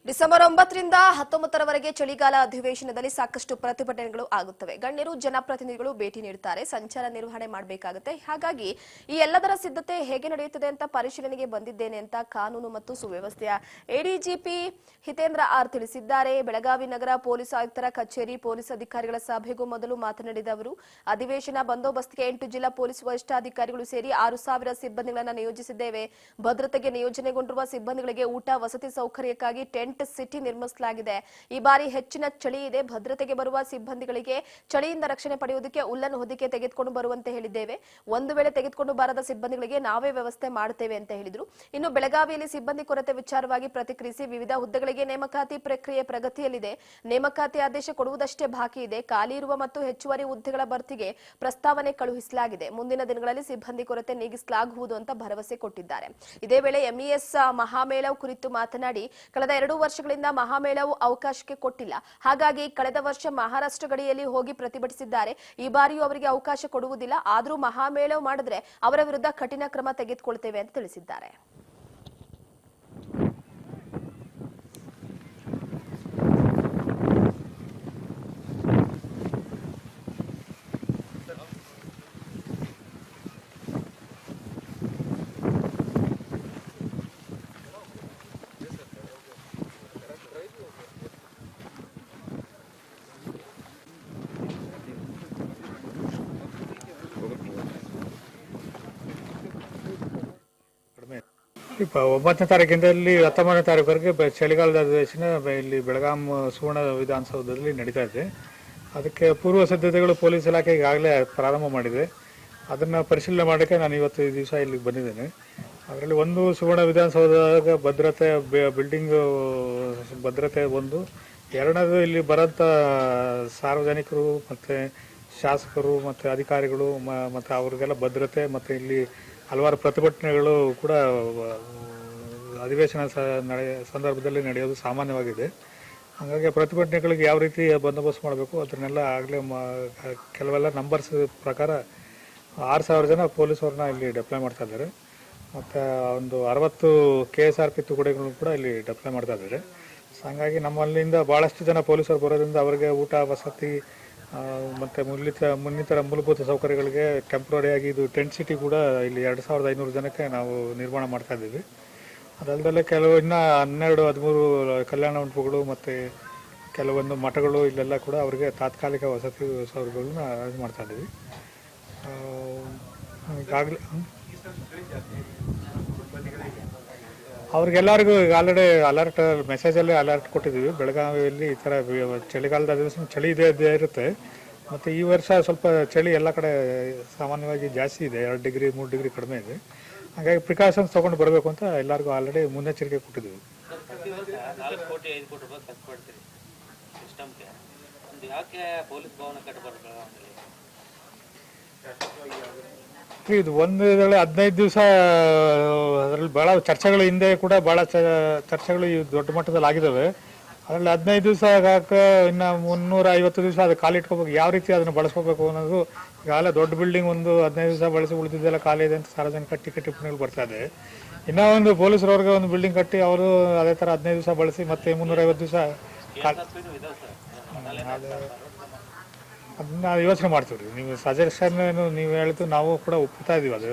December 9ರಿಂದ 19ರವರೆಗೆ ಚಳಿಗಾಲ ಅಧಿವೇಶನದಲ್ಲಿ ಸಾಕಷ್ಟು ಪ್ರತಿಭಟನೆಗಳು ಆಗುತ್ತವೆ. ಗಣ್ಯರು ಜನಪ್ರತಿನಿಧಿಗಳು ಭೇಟಿ ನೀಡುತ್ತಾರೆ, ಸಂಚಾರ ನಿರ್ವಹಣೆ ಮಾಡಬೇಕಾಗುತ್ತೆ. ಹಾಗಾಗಿ ಈ ಎಲ್ಲದರ ಸಿದ್ಧತೆ ಹೇಗೆ ನಡೆಯುತ್ತದೆ ಅಂತ ಪರಿಶೀಲನೆಗೆ ಬಂದಿದ್ದೇನೆ ಅಂತ ಕಾನೂನು ಮತ್ತು ಸುವ್ಯವಸ್ಥೆಯ ಎಡಿಜಿಪಿ ಹಿತೇಂದ್ರ ಆರ್ ತಿಳಿಸಿದ್ದಾರೆ. ಬೆಳಗಾವಿ ನಗರ ಪೊಲೀಸ್ ಆಯುಕ್ತರ ಕಚೇರಿ ಪೊಲೀಸ್ ಅಧಿಕಾರಿಗಳ ಸಭೆಗೂ ಮೊದಲು ಮಾತನಾಡಿದ ಅವರು, ಅಧಿವೇಶನ ಬಂದೋಬಸ್ತ್ಗೆ 8 ಜಿಲ್ಲಾ ಪೊಲೀಸ್ ವರಿಷ್ಠಾಧಿಕಾರಿಗಳು ಸೇರಿ 6,000 ಸಿಬ್ಬಂದಿಗಳನ್ನು ನಿಯೋಜಿಸಿದ್ದೇವೆ. ಭದ್ರತೆಗೆ ನಿಯೋಜನೆಗೊಂಡಿರುವ ಸಿಬ್ಬಂದಿಗಳಿಗೆ ಊಟ ವಸತಿ ಸೌಕರ್ಯಕ್ಕಾಗಿ ಟೆಂಟ್ ಸಿಟಿ ನಿರ್ಮಿಸಲಾಗಿದೆ. ಈ ಬಾರಿ ಹೆಚ್ಚಿನ ಚಳಿ ಇದೆ. ಭದ್ರತೆಗೆ ಬರುವ ಸಿಬ್ಬಂದಿಗಳಿಗೆ ಚಳಿಯಿಂದ ರಕ್ಷಣೆ ಪಡೆಯುವುದಕ್ಕೆ ಉಲ್ಲನ್ ಹೊದಿಕೆ ತೆಗೆದುಕೊಂಡು ಬರುವಂತೆ ಹೇಳಿದ್ದೇವೆ. ಒಂದು ವೇಳೆ ತೆಗೆದುಕೊಂಡು ಬಾರದ ಸಿಬ್ಬಂದಿಗಳಿಗೆ ನಾವೇ ವ್ಯವಸ್ಥೆ ಮಾಡುತ್ತೇವೆ ಅಂತ ಹೇಳಿದ್ರು. ಇನ್ನು ಬೆಳಗಾವಿಯಲ್ಲಿ ಸಿಬ್ಬಂದಿ ಕೊರತೆ ವಿಚಾರವಾಗಿ ಪ್ರತಿಕ್ರಿಯಿಸಿ, ವಿವಿಧ ಹುದ್ದೆಗಳಿಗೆ ನೇಮಕಾತಿ ಪ್ರಕ್ರಿಯೆ ಪ್ರಗತಿಯಲ್ಲಿದೆ. ನೇಮಕಾತಿ ಆದೇಶ ಕೊಡುವುದಷ್ಟೇ ಬಾಕಿ ಇದೆ. ಖಾಲಿ ಇರುವ ಮತ್ತು ಹೆಚ್ಚುವರಿ ಹುದ್ದೆಗಳ ಭರ್ತಿಗೆ ಪ್ರಸ್ತಾವನೆ ಕಳುಹಿಸಲಾಗಿದೆ. ಮುಂದಿನ ದಿನಗಳಲ್ಲಿ ಸಿಬ್ಬಂದಿ ಕೊರತೆ ನೀಗಿಸಲಾಗುವುದು ಅಂತ ಭರವಸೆ ಕೊಟ್ಟಿದ್ದಾರೆ. ಇದೇ ವೇಳೆ ಎಂಇಎಸ್ ಮಹಾಮೇಳವ್ ಕುರಿತು ಮಾತನಾಡಿ, ಕಳೆದ 2 ವರ್ಷಗಳಿಂದ ಮಹಾಮೇಳವು ಅವಕಾಶಕ್ಕೆ ಕೊಟ್ಟಿಲ್ಲ. ಹಾಗಾಗಿ ಕಳೆದ ವರ್ಷ ಮಹಾರಾಷ್ಟ್ರ ಗಡಿಯಲ್ಲಿ ಹೋಗಿ ಪ್ರತಿಭಟಿಸಿದ್ದಾರೆ. ಈ ಬಾರಿಯೂ ಅವರಿಗೆ ಅವಕಾಶ ಕೊಡುವುದಿಲ್ಲ. ಆದರೂ ಮಹಾಮೇಳವು ಮಾಡಿದ್ರೆ ಅವರ ವಿರುದ್ಧ ಕಠಿಣ ಕ್ರಮ ತೆಗೆದುಕೊಳ್ತೇವೆ ಅಂತ ತಿಳಿಸಿದ್ದಾರೆ. ಈಗ 9ನೇ ತಾರೀಕಿಂದ ಇಲ್ಲಿ 19ನೇ ತಾರೀಕುವರೆಗೆ ಚಳಿಗಾಲದ ಅಧಿವೇಶನ ಇಲ್ಲಿ ಬೆಳಗಾಂ ಸುವರ್ಣ ವಿಧಾನಸೌಧದಲ್ಲಿ ನಡೀತಾ ಇದೆ. ಅದಕ್ಕೆ ಪೂರ್ವ ಸಿದ್ಧತೆಗಳು ಪೊಲೀಸ್ ಇಲಾಖೆ ಈಗಾಗಲೇ ಪ್ರಾರಂಭ ಮಾಡಿದೆ. ಅದನ್ನು ಪರಿಶೀಲನೆ ಮಾಡೋಕ್ಕೆ ನಾನು ಇವತ್ತು ಈ ದಿವಸ ಇಲ್ಲಿಗೆ ಬಂದಿದ್ದೇನೆ. ಅದರಲ್ಲಿ ಒಂದು ಸುವರ್ಣ ವಿಧಾನಸೌಧದಾಗ ಭದ್ರತೆ, ಬಿಲ್ಡಿಂಗ್ ಭದ್ರತೆ ಒಂದು, ಎರಡನೇದು ಇಲ್ಲಿ ಬರೋಂಥ ಸಾರ್ವಜನಿಕರು ಮತ್ತು ಶಾಸಕರು ಮತ್ತು ಅಧಿಕಾರಿಗಳು ಮತ್ತು ಅವ್ರಿಗೆಲ್ಲ ಭದ್ರತೆ, ಮತ್ತು ಇಲ್ಲಿ ಹಲವಾರು ಪ್ರತಿಭಟನೆಗಳು ಕೂಡ ಅಧಿವೇಶನ ಸಂದರ್ಭದಲ್ಲಿ ನಡೆಯೋದು ಸಾಮಾನ್ಯವಾಗಿದೆ. ಹಾಗಾಗಿ ಪ್ರತಿಭಟನೆಗಳಿಗೆ ಯಾವ ರೀತಿ ಬಂದೋಬಸ್ತ್ ಮಾಡಬೇಕು ಅದನ್ನೆಲ್ಲ ಆಗಲೇ ಕೆಲವೆಲ್ಲ ನಂಬರ್ಸ್ ಪ್ರಕಾರ 6,000 ಜನ ಪೊಲೀಸವ್ರನ್ನ ಇಲ್ಲಿ ಡಿಪ್ಲಾಯ್ ಮಾಡ್ತಾ ಇದ್ದಾರೆ. ಮತ್ತು ಒಂದು 60 KSRP ತುಕಡಿಗಳನ್ನು ಕೂಡ ಇಲ್ಲಿ ಡಿಪ್ಲಾಯ್ ಮಾಡ್ತಾ ಇದ್ದಾರೆ. ಹಾಗಾಗಿ ನಮ್ಮಲ್ಲಿಂದ ಭಾಳಷ್ಟು ಜನ ಪೊಲೀಸರು ಬರೋದ್ರಿಂದ ಅವರಿಗೆ ಊಟ, ವಸತಿ ಮತ್ತು ಮುನ್ನಿತರ ಮೂಲಭೂತ ಸೌಕರ್ಯಗಳಿಗೆ ಟೆಂಪ್ರರಿಯಾಗಿ ಇದು ಟೆಂಟ್ ಸಿಟಿ ಕೂಡ ಇಲ್ಲಿ 2,500 ಜನಕ್ಕೆ ನಾವು ನಿರ್ಮಾಣ ಮಾಡ್ತಾ ಇದ್ದೀವಿ. ಅದಲ್ಲದೆ ಕೆಲವು ಇನ್ನೂ 12-13 ಕಲ್ಯಾಣ ಮಂಟಪಗಳು ಮತ್ತು ಕೆಲವೊಂದು ಮಠಗಳು ಇಲ್ಲೆಲ್ಲ ಕೂಡ ಅವರಿಗೆ ತಾತ್ಕಾಲಿಕ ವಸತಿ ಸೌಕರ್ಯಗಳನ್ನ ಅರೇಂಜ್ ಮಾಡ್ತಾ ಇದ್ದೀವಿ. ಈಗಾಗಲೇ ಅವ್ರಿಗೆಲ್ಲರಿಗೂ ಈಗ ಆಲ್ರೆಡಿ ಅಲರ್ಟ್ ಮೆಸೇಜಲ್ಲಿ ಅಲರ್ಟ್ ಕೊಟ್ಟಿದ್ದೀವಿ. ಬೆಳಗಾವಿಯಲ್ಲಿ ಈ ಥರ ಚಳಿಗಾಲದ ಅಧಿವೇಶನ ಚಳಿ ಇದೇ ಇರುತ್ತೆ. ಮತ್ತು ಈ ವರ್ಷ ಸ್ವಲ್ಪ ಚಳಿ ಎಲ್ಲ ಕಡೆ ಸಾಮಾನ್ಯವಾಗಿ ಜಾಸ್ತಿ ಇದೆ, 2 ಡಿಗ್ರಿ 3 ಡಿಗ್ರಿ ಕಡಿಮೆ ಇದೆ. ಹಾಗಾಗಿ ಪ್ರಿಕಾಷನ್ಸ್ ತೊಗೊಂಡು ಬರಬೇಕು ಅಂತ ಎಲ್ಲರಿಗೂ ಆಲ್ರೆಡಿ ಮುನ್ನೆಚ್ಚರಿಕೆ ಕೊಟ್ಟಿದ್ದೀವಿ. ಇದು ಒಂದು ಇದರಲ್ಲಿ 15 ದಿವಸ ಅದರಲ್ಲಿ ಭಾಳ ಚರ್ಚೆಗಳು ಹಿಂದೆ ಕೂಡ ಭಾಳ ಚರ್ಚೆಗಳು ಈ ದೊಡ್ಡ ಮಟ್ಟದಲ್ಲಿ ಆಗಿದ್ದಾವೆ. ಅದರಲ್ಲಿ 15 ದಿವಸ ಇನ್ನು 350 ದಿವಸ ಅದು ಖಾಲಿ ಇಟ್ಕೋಬೇಕು. ಯಾವ ರೀತಿ ಅದನ್ನು ಬಳಸ್ಕೋಬೇಕು ಅನ್ನೋದು ಈಗಾಗಲೇ ದೊಡ್ಡ ಬಿಲ್ಡಿಂಗ್ ಒಂದು 15 ದಿವಸ ಬಳಸಿ ಉಳಿದಿದ್ದೆಲ್ಲ ಖಾಲಿ ಇದೆ ಅಂತ ಸಾರ್ವಜನಿಕ ಟಿಪ್ಪಣಿಗಳು ಬರ್ತಾ ಇದೆ. ಇನ್ನೂ ಒಂದು ಪೊಲೀಸರವ್ರಿಗೆ ಒಂದು ಬಿಲ್ಡಿಂಗ್ ಕಟ್ಟಿ ಅವರು ಅದೇ ಥರ 15 ದಿವಸ ಬಳಸಿ ಮತ್ತೆ 350 ದಿವಸ ಅದನ್ನ ಯೋಚನೆ ಮಾಡ್ತೀವಿ ರೀ. ನೀವು ಸಜೆಷನ್ ನೀವು ಹೇಳಿದ್ದು ನಾವು ಕೂಡ ಒಪ್ಪಿತಾ ಇದ್ದೀವಿ. ಅದು